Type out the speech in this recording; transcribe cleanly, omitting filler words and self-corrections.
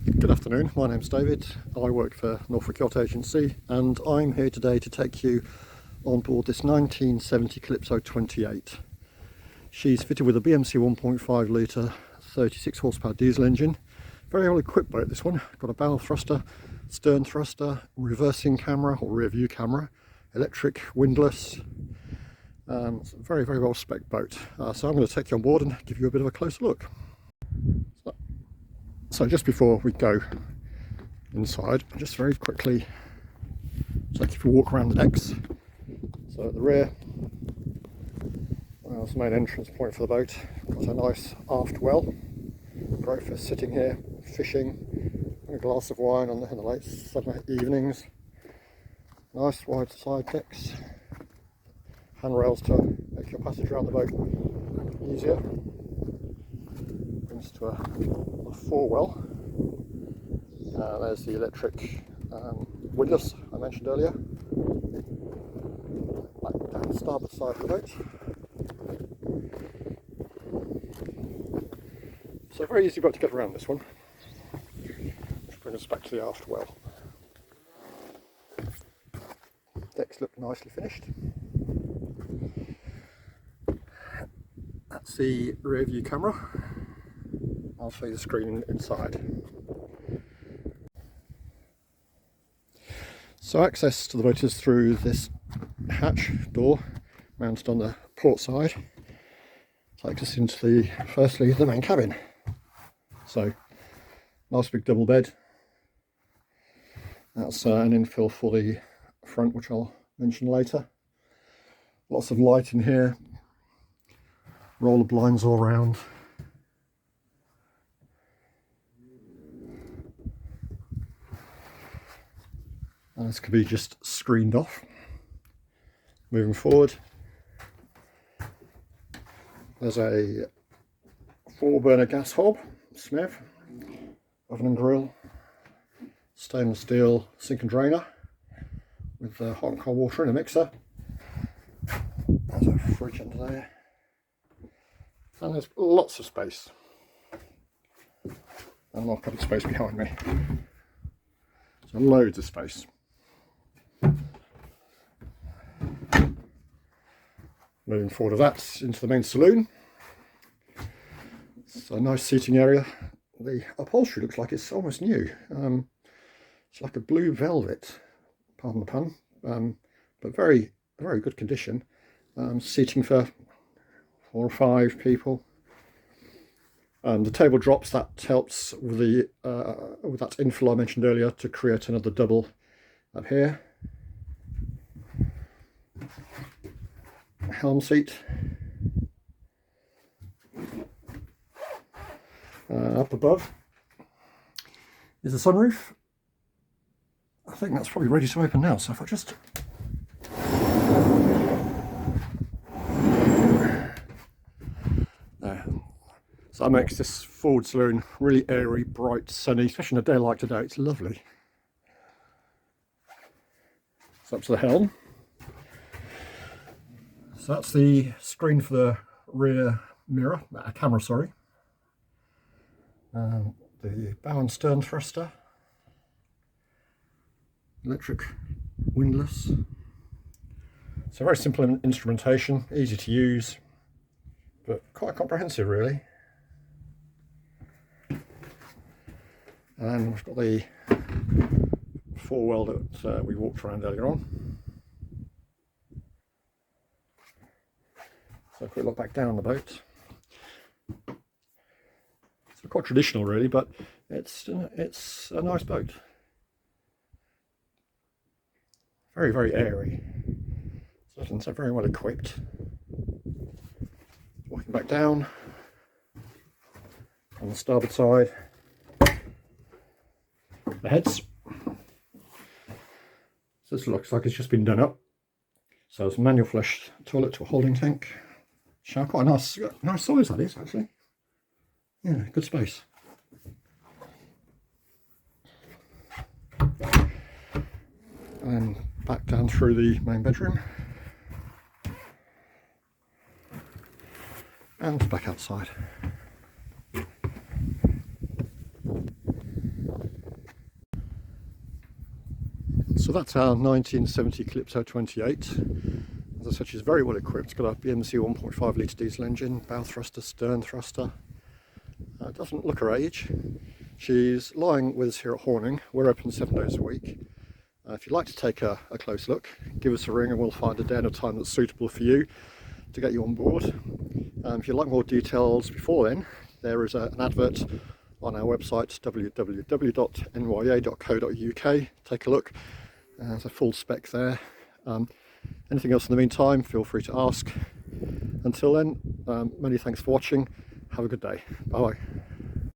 Good afternoon, my name's David. I work for Norfolk Yacht Agency and I'm here today to take you on board this 1970 Calypso 28. She's fitted with a BMC 1.5 litre 36 horsepower diesel engine. Very well equipped boat, this one. Got a bow thruster, stern thruster, reversing camera or rear view camera, electric, windlass. It's a very well spec boat. So I'm going to take you on board and give you a bit of a closer look. So just before we go inside, just very quickly take you for a walk around the decks. So at the rear, that's the main entrance point for the boat. Got a nice aft well, great for sitting here, fishing, and a glass of wine in the late summer evenings. Nice wide side decks, handrails to make your passage around the boat easier. Brings to a four well. There's the electric windlass I mentioned earlier. Back down the starboard side of the boat. So very easy boat to get around, this one. Which brings us back to the aft well. Decks look nicely finished. That's the rear view camera. I'll show you the screen inside. So access to the boat is through this hatch door mounted on the port side. Takes us into firstly the main cabin. So nice big double bed. That's an infill for the front, which I'll mention later. Lots of light in here. Roller blinds all around. And this could be just screened off. Moving forward, there's a 4-burner gas hob, SMEV, oven and grill, stainless steel sink and drainer with hot and cold water in a mixer. There's a fridge under there. And there's lots of space. And more public space behind me. So loads of space. Moving forward of that into the main saloon. It's a nice seating area. The upholstery looks like it's almost new. It's like a blue velvet, pardon the pun, but very good condition. Seating for 4 or 5 people. And the table drops, that helps with the with that infill I mentioned earlier to create another double up here. Helm seat. Up above is the sunroof. I think that's probably ready to open now, so if I just there. So that makes this forward saloon really airy, bright, sunny, especially on a day like today. It's lovely. So up to the helm. So that's the screen for the rear mirror, camera, sorry. The bow and stern thruster, electric windlass. So very simple instrumentation, easy to use, but quite comprehensive really. And we've got the 4-well that we walked around earlier on. So a quick look back down the boat. It's quite traditional really, but it's a nice boat. Very airy. So very well equipped. Walking back down on the starboard side. The heads. So this looks like it's just been done up. So it's a manual flush toilet to a holding tank. Shower, quite a nice size that is actually. Yeah, good space. And back down through the main bedroom. And back outside. So that's our 1970 Calypso 28. As I said, she's very well equipped. It's got a BMC 1.5 litre diesel engine, bow thruster, stern thruster. Doesn't look her age. She's lying with us here at Horning. We're open 7 days a week. If you'd like to take a close look, give us a ring and we'll find a day and a time that's suitable for you to get you on board. If you'd like more details before then, there is an advert on our website www.nya.co.uk. Take a look. There's a full spec there. Anything else in the meantime, feel free to ask. Until then, many thanks for watching. Have a good day. Bye bye.